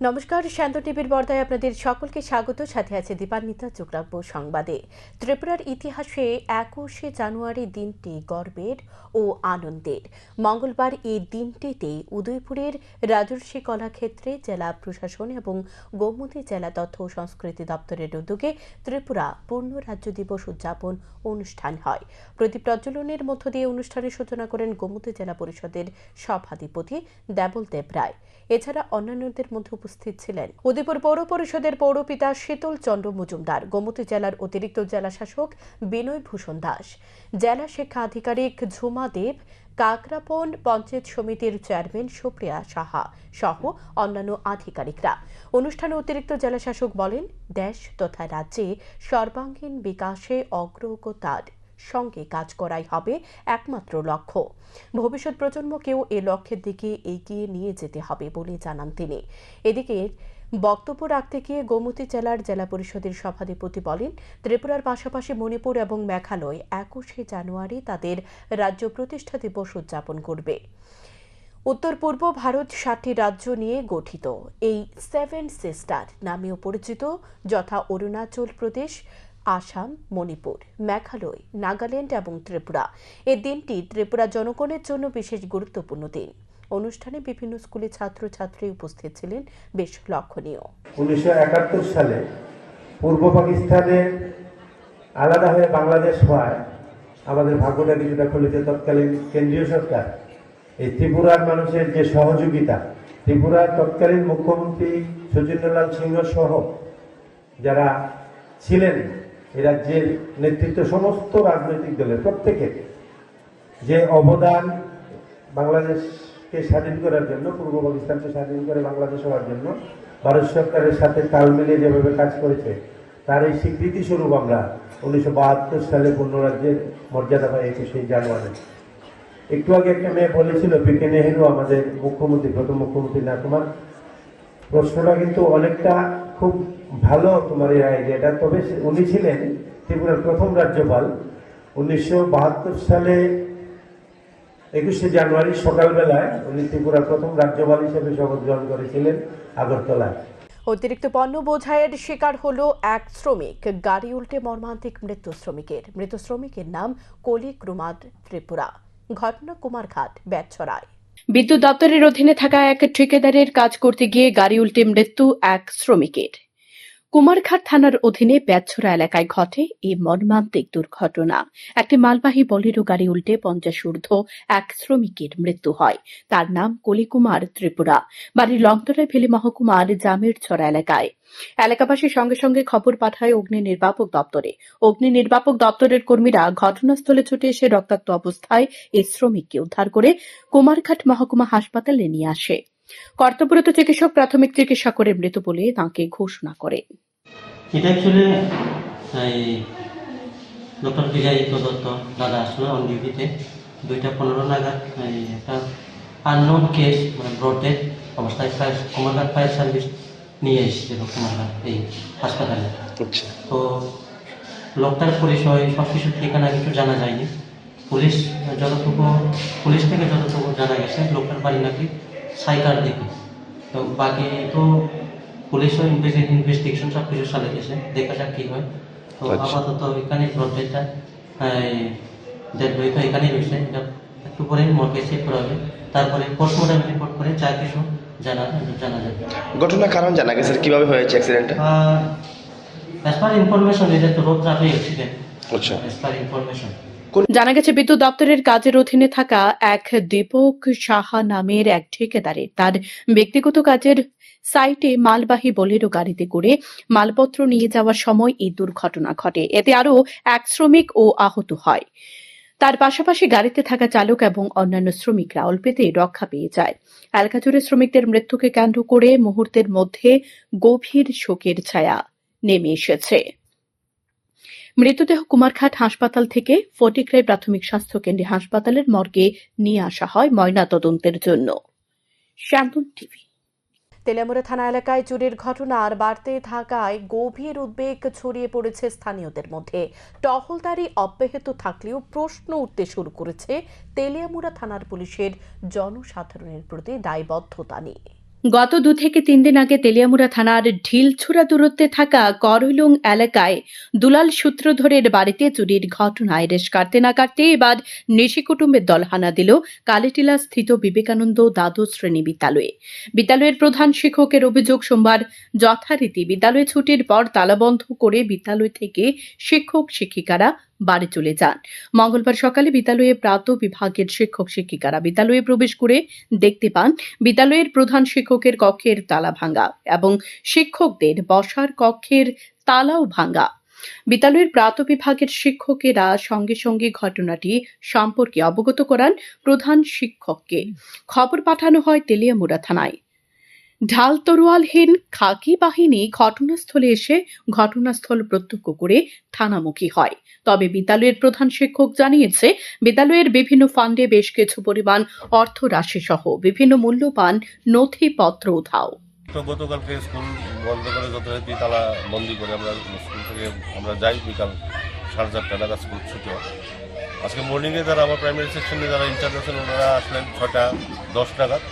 নমস্কার, শান্ত টিভির পর্দায় আপনাদের সকলকে স্বাগত। সাথে আছে দীপান্বিতা। চোখ রাখবো সংবাদে। ত্রিপুরার ইতিহাসে 21শে জানুয়ারি দিনটি গর্বের ও আনন্দের। মঙ্গলবার এই দিনটিতে উদয়পুরের রাজর্ষি কলাক্ষেত্রে জেলা প্রশাসন এবং গোমতী জেলা তথ্য ও সংস্কৃতি দপ্তরের উদ্যোগে ত্রিপুরা পূর্ণ রাজ্য দিবস উদযাপন অনুষ্ঠান হয়। প্রদীপ প্রজ্বলনের মধ্য দিয়ে অনুষ্ঠানের সূচনা করেন গোমতী জেলা পরিষদের সভাধিপতি দেবল দেব রায়। এছাড়া অন্যান্যদের মধ্যে উপস্থিত ছিলেন উদয়পুর পৌর পরিষদের পৌরপিতা শীতল চন্দ্র মজুমদার, গোমতী জেলার অতিরিক্ত জেলা শাসক বিনয় ভূষণ দাস, জেলা শিক্ষা আধিকারিক ঝুমা দেব, কাকরাপন পঞ্চায়েত সমিতির চেয়ারম্যান সুপ্রিয়া সাহা সহ অন্যান্য আধিকারিকরা। অনুষ্ঠানে অতিরিক্ত জেলা শাসক বলেন, দেশ তথা রাজ্যে সর্বাঙ্গীন বিকাশে অগ্রগতার সঙ্গে কাজ করাই হবে একমাত্র লক্ষ্য। ভবিষ্যৎ প্রজন্মকেও এ লক্ষ্যের দিকে এগিয়ে নিয়ে যেতে হবে বলে জানান তিনি। এদিকে বক্তব্য রাখতে গিয়ে গোমতী জেলার জেলা পরিষদের সভাধিপতি বলেন, ত্রিপুরার পাশাপাশি মণিপুর এবং মেঘালয় 21শে জানুয়ারি তাদের রাজ্য প্রতিষ্ঠা দিবস উদযাপন করবে। উত্তর পূর্ব ভারত 7টি রাজ্য নিয়ে গঠিত। এই 7 সিস্টার নামেও পরিচিত, যথা অরুণাচল প্রদেশ, আসাম, মণিপুর, মেঘালয়, নাগাল্যান্ড এবং ত্রিপুরা। এই দিনটি ত্রিপুরা জনগণের জন্য বিশেষ গুরুত্বপূর্ণ দিন। অনুষ্ঠানে বিভিন্ন স্কুলে ছাত্রছাত্রী উপস্থিত ছিলেন বেশ লক্ষণীয়। 1971 সালে পূর্ব পাকিস্তানে আলাদা হয়ে বাংলাদেশ হওয়ায় আমাদের ভাগ্যটা কিছুটা খুলেছে তৎকালীন কেন্দ্রীয় সরকার। এই ত্রিপুরার মানুষের যে সহযোগিতা, ত্রিপুরার তৎকালীন মুখ্যমন্ত্রী সচিন্দ্রলাল সিংহ সহ যারা ছিলেন এই রাজ্যের নেতৃত্ব, সমস্ত রাজনৈতিক দলের প্রত্যেকের যে অবদান বাংলাদেশকে স্বাধীন করার জন্য, পূর্ব পাকিস্তানকে স্বাধীন করে বাংলাদেশ হওয়ার জন্য ভারত সরকারের সাথে তাল মিলিয়ে যেভাবে কাজ করেছে, তার এই স্বীকৃতি স্বরূপ আমরা 1972 সালে পূর্ণ রাজ্যের মর্যাদা পাই 21শে জানুয়ারি। একটু আগে একটা মেয়ে বলেছিল, পিকে নেহেরু আমাদের মুখ্যমন্ত্রী, প্রথম মুখ্যমন্ত্রী না, তোমার প্রশ্নটা কিন্তু অনেকটা খুব ভালো, তোমার এই আইডিয়াটা। তবে উনি ছিলেন ত্রিপুরার প্রথম রাজ্যপাল। 1972 সালে 21শে জানুয়ারি সকালবেলায় উনি ত্রিপুরার প্রথম রাজ্যপাল হিসেবে শপথ গ্রহণ করেছিলেন আগরতলায়। অতিরিক্ত পণ্য বোঝাইয়ের শিকার হলো এক শ্রমিক। গাড়ি উল্টে মর্মান্তিক মৃত্যু শ্রমিকের। মৃত শ্রমিকের নাম কলি কুমার ত্রিপুরা। ঘটনা কুমারঘাট, বেতছড়ায়। বিদ্যুৎ দপ্তরের অধীনে থাকা এক ঠিকাদারের কাজ করতে গিয়ে গাড়ি উল্টে মৃত্যু এক শ্রমিকের। কুমারঘাট থানার অধীনে বেতছড়া এলাকায় ঘটে এই মর্মান্তিক দুর্ঘটনা। একটি মালবাহী বোলেরো গাড়ি উল্টে 50 ঊর্ধ্ব এক শ্রমিকের মৃত্যু হয়। তার নাম কলিকুমার ত্রিপুরা, বাড়ি লংতরায় ভেলি মহকুমার জামের ছড়া এলাকায়। এলাকাবাসী সঙ্গে সঙ্গে খবর পাঠায় অগ্নি নির্বাপক দপ্তরে। অগ্নি নির্বাপক দপ্তরের কর্মীরা ঘটনাস্থলে ছুটে এসে রক্তাক্ত অবস্থায় এই শ্রমিককে উদ্ধার করে কুমারঘাট মহকুমা হাসপাতালে নিয়ে আসে। কর্তব্যরত চিকিৎসক প্রাথমিক চিকিৎসা করে মৃত বলে তাঁকে ঘোষণা করে। এটা অ্যাকচুয়ালি ডক্টর বিজয় দত্ত দাদা আসলো অন ডিউটিতে 2:15 নাগাদ। একটা আননোন কেস, মানে ব্রডেড অবস্থায় কুমারঘাট ফায়ার সার্ভিস নিয়ে এসেছিল কুমারঘাট এই হাসপাতালে। তো লোকটার পরিচয় সব কিছু ঠিকানা কিছু জানা যায়নি। পুলিশ থেকে যতটুকু জানা গেছে, লোকটার বাড়ি নাকি সাইকার দিকে। তো বাকি তো পুলিশও ইনভেস্টিগেশন সব কিছু চালিয়েছে, দেখা যাক কি হয়। তো আপাতত এখানে ব্রডেডটা ডেড বডি তো এখানেই রয়েছে। একটু পরে মর্গে চেক করা হবে, তারপরে পোস্টমর্টম রিপোর্ট করে যা কিছু জানা যাবে। ঘটনার কারণ জানা গেছে, কিভাবে হয়েছে অ্যাক্সিডেন্টটা? অ্যাজ পার ইনফরমেশন, এটা তো রোড ট্রাফিক অ্যাক্সিডেন্ট। আচ্ছা, অ্যাজ পার ইনফরমেশন জানা গেছে, বিদ্যুৎ দপ্তরের কাজের অধীনে থাকা এক দীপক সাহা নামের এক ঠিকাদারের তার ব্যক্তিগত কাজের সাইটে মালবাহী বোলেরো গাড়িতে করে মালপত্র নিয়ে যাওয়ার সময় এই দুর্ঘটনা ঘটে। এতে আরও এক শ্রমিক ও আহত হয়। তার পাশাপাশি গাড়িতে থাকা চালক এবং অন্যান্য শ্রমিকরা অল্পেতে রক্ষা পেয়ে যায়। এলাকা জুড়ে শ্রমিকদের মৃত্যুকে কেন্দ্র করে মুহূর্তের মধ্যে গভীর শোকের ছায়া নেমে এসেছে। মৃতদেহ কুমারঘাট হাসপাতাল থেকে ফটিকরাই প্রাথমিক স্বাস্থ্য কেন্দ্রে হাসপাতালের মর্গে নিয়ে আসা হয় ময়নাতদন্তের জন্য। শান্তন টিভি। তেলিয়ামুড়া থানা এলাকায় চুরির ঘটনা আর বাড়তে থাকায় গভীর উদ্বেগ ছড়িয়ে পড়েছে স্থানীয়দের মধ্যে। টহলদারি অব্যাহত থাকলেও প্রশ্ন উঠতে শুরু করেছে তেলিয়ামুড়া থানার পুলিশের জনসাধারণের প্রতি দায়বদ্ধতা নিয়ে। গত 2 থেকে 3 দিন আগে তেলিয়ামুড়া থানার ঢিলছুড়া দূরত্বে থাকা করইলুং এলাকায় দুলাল সূত্রধরের বাড়িতে চুরির ঘটনায় রেশ কাটতে না কাটতে এবার নিশি কুটুম্বের দল হানা দিল কালীটিলা স্থিত বিবেকানন্দ দ্বাদশ শ্রেণী বিদ্যালয়ে। বিদ্যালয়ের প্রধান শিক্ষকের অভিযোগ, সোমবার যথারীতি বিদ্যালয়ে ছুটির পর তালাবন্ধ করে বিদ্যালয় থেকে শিক্ষক শিক্ষিকারা বাড়ি চলে যান। মঙ্গলবার সকালে বিদ্যালয়ে প্রাত বিভাগের শিক্ষক শিক্ষিকারা বিদ্যালয়ে প্রবেশ করে দেখতে পান বিদ্যালয়ের প্রধান শিক্ষকের কক্ষের তালা ভাঙা এবং শিক্ষকদের বসার কক্ষের তালাও ভাঙা। বিদ্যালয়ের প্রাত বিভাগের শিক্ষকেরা সঙ্গে সঙ্গে ঘটনাটি সম্পর্কে অবগত করান প্রধান শিক্ষককে। খবর পাঠানো হয় তেলিয়ামুড়া থানায়। ঢাল তরোয়ালহীন খাকি বাহিনী ঘটনাস্থলে এসে ঘটনাস্থল প্রত্যক্ষ করে থানামুখী হয়। তবে বিদ্যালয়ের প্রধান শিক্ষক জানিয়েছে, বিদ্যালয়ের বিভিন্ন ফান্ডে বেশ কিছু পরিমাণ অর্থ রাশি সহ বিভিন্ন মূল্যবান নথিপত্র উধাও। তো গতকালকে স্কুল বন্ধ করে যথারীতি তালা বন্দি করে আমরা স্কুল থেকে আমরা যাই বিকাল 4:30 নাগাদ স্কুল ছুটি হয়। আজকে মর্নিংয়ে যারা আমার প্রাইমারি সেকশনে যারা ইনচার্জ আছেন ওনারা আসলেন 6:10 নাগাদ।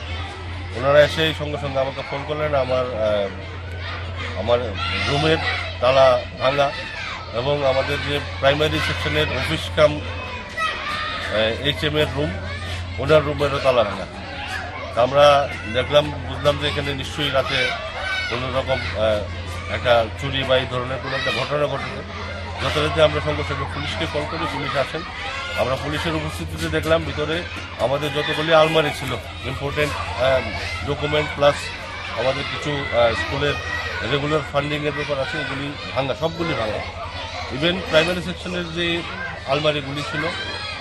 ওনারা এসে সঙ্গে সঙ্গে আমাকে ফোন করলেন আমার রুমের তালা ভাঙা এবং আমাদের যে প্রাইমারি সেকশনের অফিস কাম HM এর রুম, ওনার রুমেরও তালা ভাঙা। আমরা বুঝলাম যে এখানে নিশ্চয়ই রাতে কোনো রকম একটা চুরি বা এই ধরনের কোনো একটা ঘটনা ঘটেছে। যথারীতি আমরা সঙ্গে সঙ্গে পুলিশকে কল করি, পুলিশ আসেন। আমরা পুলিশের উপস্থিতিতে দেখলাম ভিতরে আমাদের যতগুলি আলমারি ছিল, ইম্পর্টেন্ট ডকুমেন্ট প্লাস আমাদের কিছু স্কুলের রেগুলার ফান্ডিংয়ের ব্যাপার আছে, এগুলি ভাঙা, সবগুলি ভাঙা। ইভেন প্রাইমারি সেকশনের যে আলমারিগুলি ছিল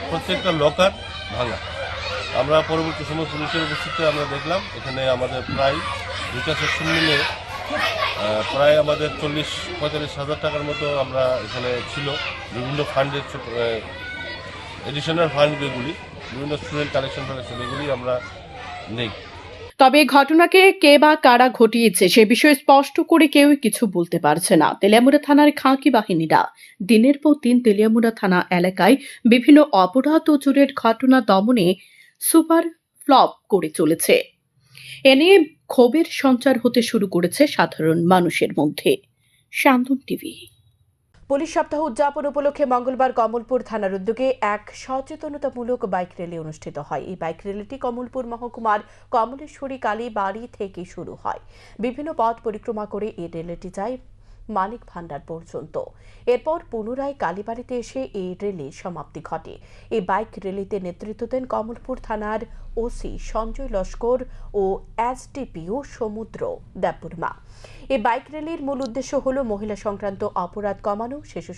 প্রত্যেকটা লকার ভাঙা। আমরা পরবর্তী সময় পুলিশের উপস্থিতিতে আমরা দেখলাম এখানে আমাদের প্রায় 2টা সেকশন মিলে প্রায় আমাদের 40-45 হাজার টাকার মতো আমরা এখানে ছিল। বিভিন্ন ফান্ডের এডিশনাল ফান্ড যেগুলি বিভিন্ন স্টুডেন্ট কালেকশন এগুলি আমরা নেই। তবে ঘটনাকে কে বা কারা ঘটিয়েছে সে বিষয়ে স্পষ্ট করে কেউই কিছু বলতে পারছে না। তেলিয়ামুড়া থানার খাঁকি বাহিনীরা দিনের পর দিন তেলিয়ামুড়া থানা এলাকায় বিভিন্ন অপরাধ ও চুরির ঘটনা দমনে সুপার ফ্লপ করে চলেছে। এ নিয়ে ক্ষোভের সঞ্চার হতে শুরু করেছে সাধারণ মানুষের মধ্যে। শান্তন টিভি। পুলিশ সপ্তাহ উদযাপন উপলক্ষে মঙ্গলবার কমলপুর থানার উদ্যোগে এক সচেতনতামূলক বাইক র্যালি অনুষ্ঠিত হয়। এই বাইক র্যালিটি কমলপুর মহকুমার কমলেশ্বরী কালী বাড়ি থেকে শুরু হয়। বিভিন্ন পথ পরিক্রমা করে এই র্যালিটি যায় মানিক ভান্ডার পর্যন্ত। এরপর পুনরায় কালীবাড়িতে এসে এই র্যালির সমাপ্তি ঘটে। এই বাইক র্যালিতে নেতৃত্ব দেন কমলপুর থানার ওসি সঞ্জয় লস্কর ও SDPO সমুদ্র দেববর্মা। এই বাইক র্যালির মূল উদ্দেশ্য হল মহিলা সংক্রান্ত অপরাধ কমানো, শিশু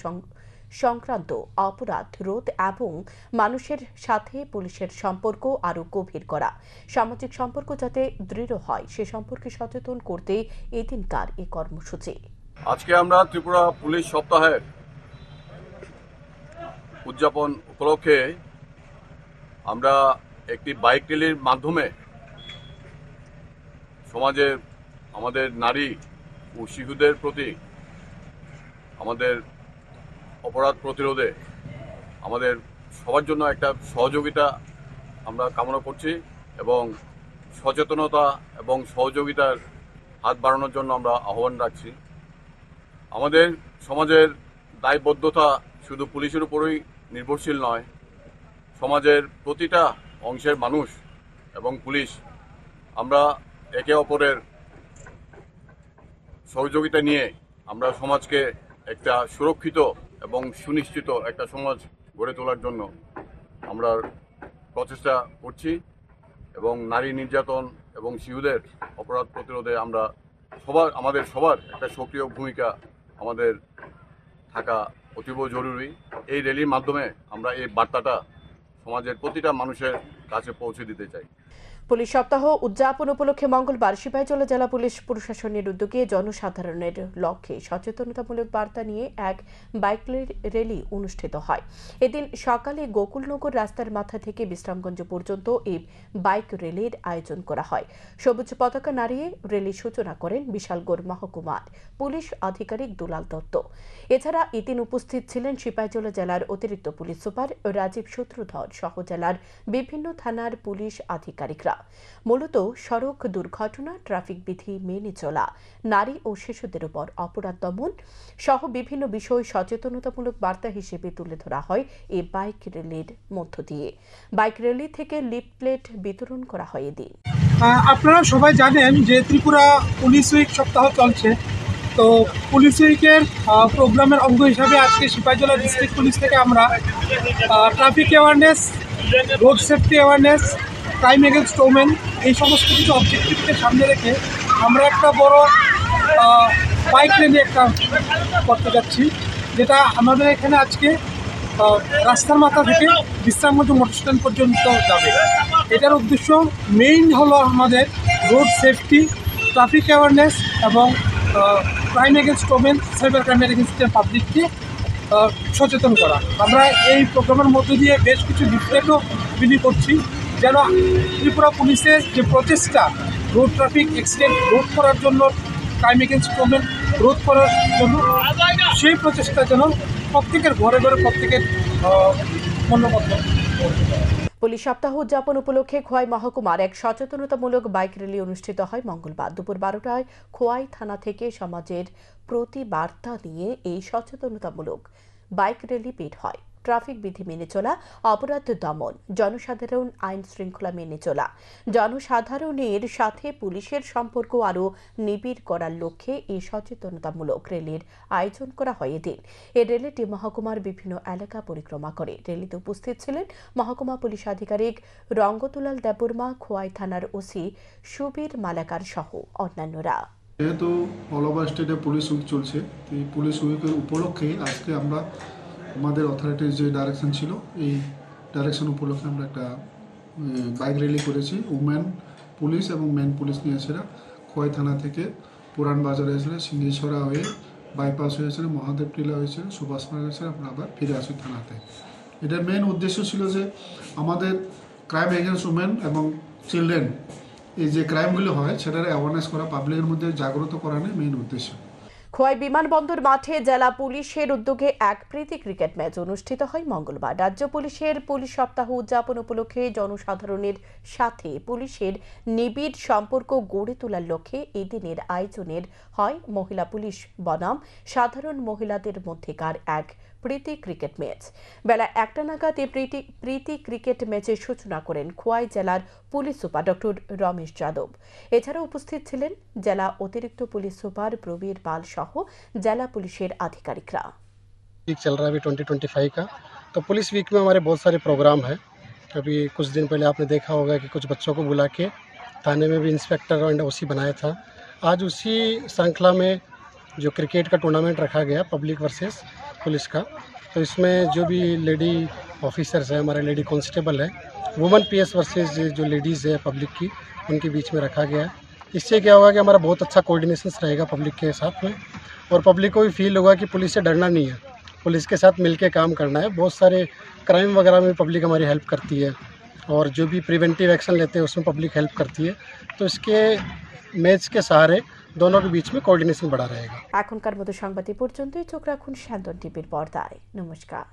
সংক্রান্ত অপরাধ রোধ এবং মানুষের সাথে পুলিশের সম্পর্ক আরও গভীর করা। সামাজিক সম্পর্ক যাতে দৃঢ় হয় সে সম্পর্কে সচেতন করতে এদিনকার এই কর্মসূচি। আজকে আমরা ত্রিপুরা পুলিশ সপ্তাহের উদযাপন উপলক্ষে আমরা একটি বাইক র্যালির মাধ্যমে সমাজের আমাদের নারী ও শিশুদের প্রতি আমাদের অপরাধ প্রতিরোধে আমাদের সবার জন্য একটা সহযোগিতা আমরা কামনা করছি এবং সচেতনতা এবং সহযোগিতার হাত বাড়ানোর জন্য আমরা আহ্বান রাখছি। আমাদের সমাজের দায়বদ্ধতা শুধু পুলিশের উপরই নির্ভরশীল নয়, সমাজের প্রতিটা অংশের মানুষ এবং পুলিশ আমরা একে অপরের সহযোগিতা নিয়ে আমরা সমাজকে একটা সুরক্ষিত এবং সুনিশ্চিত একটা সমাজ গড়ে তোলার জন্য আমরা প্রচেষ্টা করছি এবং নারী নির্যাতন এবং শিশুদের অপরাধ প্রতিরোধে আমরা আমাদের সবার একটা সক্রিয় ভূমিকা আমাদের থাকা অতীব জরুরি। এই র্যালির মাধ্যমে আমরা এই বার্তাটা সমাজের প্রতিটা মানুষের কাছে পৌঁছে দিতে চাই। পুলিশ সপ্তাহ উদযাপন উপলক্ষে মঙ্গলবার সিপাহীজলা জেলা পুলিশ প্রশাসনের উদ্যোগে জনসাধারণের লক্ষ্যে সচেতনতামূলক বার্তা নিয়ে এক বাইক র্যালি অনুষ্ঠিত হয়। এদিন সকালে গোকুলনগর রাস্তার মাথা থেকে বিশ্রামগঞ্জ পর্যন্ত এই বাইক র্যালির আয়োজন করা হয়। সবুজ পতাকা নাড়িয়ে র্যালির সূচনা করেন বিশালগড় মহকুমার পুলিশ আধিকারিক দুলাল দত্ত। এছাড়া এদিন উপস্থিত ছিলেন সিপাহীজলা জেলার অতিরিক্ত পুলিশ সুপার রাজীব সূত্রধর সহ জেলার বিভিন্ন থানার পুলিশ আধিকারিকরা। মূলত সড়ক দুর্ঘটনা, ট্রাফিক বিধি মেনে চলা, নারী ও শিশুদের উপর অপরাধ দমন সহ বিভিন্ন বিষয় সচেতনতামূলক বার্তা হিসেবে তুলে ধরা হয় এই বাইক র্যালির মধ্য দিয়ে। বাইক র্যালি থেকে লিফলেট বিতরণ করা হয় এদিন। আপনারা সবাই জানেন যে ত্রিপুরা পুলিশ উইক সপ্তাহ চলছে। তো পুলিশ উইকের প্রোগ্রামের অঙ্গ হিসাবে আজকে সিপাহীজলা ডিস্ট্রিক্ট পুলিশ থেকে আমরা traffic awareness, road safety awareness, crime against women এই সমস্ত কিছু অবজেক্টিভকে সামনে রেখে আমরা একটা বড় বাইক র্যালি একটা করতে যাচ্ছি, যেটা আমাদের এখানে আজকে রাস্তার মাথা থেকে বিশ্রামগঞ্জ মোটর স্ট্যান্ড পর্যন্ত যাবে। এটার উদ্দেশ্য মেইন হলো আমাদের রোড সেফটি, ট্রাফিক অ্যাওয়ারনেস এবং crime against women, cyber crime against পাবলিককে সচেতন করা। আমরা এই প্রোগ্রামের মধ্যে দিয়ে বেশ কিছু লিফলেটও বিলি করছি, যেন ত্রিপুরা পুলিশের যে প্রচেষ্টা রোড ট্রাফিক অ্যাক্সিডেন্ট রোধ করার জন্য, ক্রাইম এগেনস্ট ওমেন রোধ করার জন্য, সেই প্রচেষ্টা যেন প্রত্যেকের ঘরে ঘরে প্রত্যেকের মনোবদ্ধ। পুলিশ সপ্তাহ উদযাপন উপলক্ষে খোয়াই মহকুমার এক সচেতনতামূলক বাইক র্যালি অনুষ্ঠিত হয় মঙ্গলবার দুপুর 12টায়। খোয়াই থানা থেকে সমাজের প্রতি বার্তা নিয়ে এই সচেতনতামূলক বাইক র্যালি বের হয়। ট্রাফিক বিধি মেনে চলা, অপরাধ দমন, জনসাধারণ আইন শৃঙ্খলা মেনে চলা, জনসাধারণের সাথে পুলিশের সম্পর্ক আরও নিবিড় করার লক্ষ্যে এই সচেতনতামূলক র্যালির আয়োজন করা হয় এদিন। এই র্যালিটি মহকুমার বিভিন্ন এলাকা পরিক্রমা করে। র্যালিতে উপস্থিত ছিলেন মহকুমা পুলিশ আধিকারিক রঙ্গতুলাল দেববর্মা, খোয়াই থানার ওসি সুবীর মালাকার সহ অন্যান্যরা। যেহেতু অল ওভার স্টেটে পুলিশ উইক চলছে, এই পুলিশ উইকের উপলক্ষে আজকে আমরা আমাদের অথরিটির যে ডাইরেকশন ছিল, এই ডাইরেকশন উপলক্ষে আমরা একটা বাইক র্যালি করেছি। উমেন পুলিশ এবং মেন পুলিশ নিয়েছিলাম। খোয়াই থানা থেকে পুরান বাজার হয়েছিল, সিঙ্গেশ্বরা হয়ে বাইপাস হয়েছিল, মহাদেব টিলা হয়েছিল, সুভাষনগর হয়েছিল, আমরা আবার ফিরে আসি থানাতে। এটার মেন উদ্দেশ্য ছিল যে আমাদের ক্রাইম এগেনস্ট উমেন এবং চিলড্রেন, এই যে ক্রাইমগুলো হয় সেটার অ্যাওয়ারনেস করা, পাবলিকের মধ্যে জাগ্রত করানোর মেইন উদ্দেশ্য। খোয়াই বিমানবন্দর মাঠে জেলা পুলিশের উদ্যোগে এক প্রীতি ক্রিকেট ম্যাচ অনুষ্ঠিত হয় মঙ্গলবার। রাজ্য পুলিশের পুলিশ সপ্তাহ উদযাপন উপলক্ষে জনসাধারণের সাথে পুলিশের নিবিড় সম্পর্ক গড়ে তোলার লক্ষ্যে এই দিনের আয়োজনের হয় মহিলা পুলিশ বনাম সাধারণ মহিলাদের মধ্যেকার এক প্রীতি ক্রিকেট ম্যাচ। বেলা 1টা নাগাদ এই প্রীতি ক্রিকেট ম্যাচের সূচনা করেন খোয়াই জেলার police super doctor Ramesh Yadav. এছাড়া উপস্থিত ছিলেন জেলা অতিরিক্ত পুলিশ সুপার প্রবীর পাল সহ জেলা पुलिसेर आधिकारिकरा। चल रहा है अभी 2025 का, तो पुलिस वीक में हमारे बहुत सारे प्रोग्राम हैं। अभी कुछ दिन पहले आपने देखा होगा कि कुछ बच्चों को बुला के थाने में भी इंस्पेक्टर एंड ओसी बनाया था। आज उसी श्रृंखला में जो क्रिकेट का टूर्नामेंट रखा गया पब्लिक वर्सेस पुलिस का, तो इसमें जो भी लेडी ऑफिसर्स हैं, हमारे लेडी कांस्टेबल है, वुमेन पीएस वर्सेस जो लेडीज़ है पब्लिक की, उनके बीच में रखा गया है। इससे क्या होगा कि हमारा बहुत अच्छा कोऑर्डिनेशन रहेगा पब्लिक के साथ में, और पब्लिक को भी फील होगा कि पुलिस से डरना नहीं है, पुलिस के साथ मिलके काम करना है। बहुत सारे क्राइम वगैरह में पब्लिक हमारी हेल्प करती है, और जो भी प्रिवेंटिव एक्शन लेते हैं उसमें पब्लिक हेल्प करती है। तो इसके मैच के सहारे दोनों के बीच में कोऑर्डिनेशन बढ़ा रहेगा। এখনকার মতো সংবাদ এই পর্যন্তই। চোখ রাখুন শান্তন টিভির পর্দায়। নমস্কার।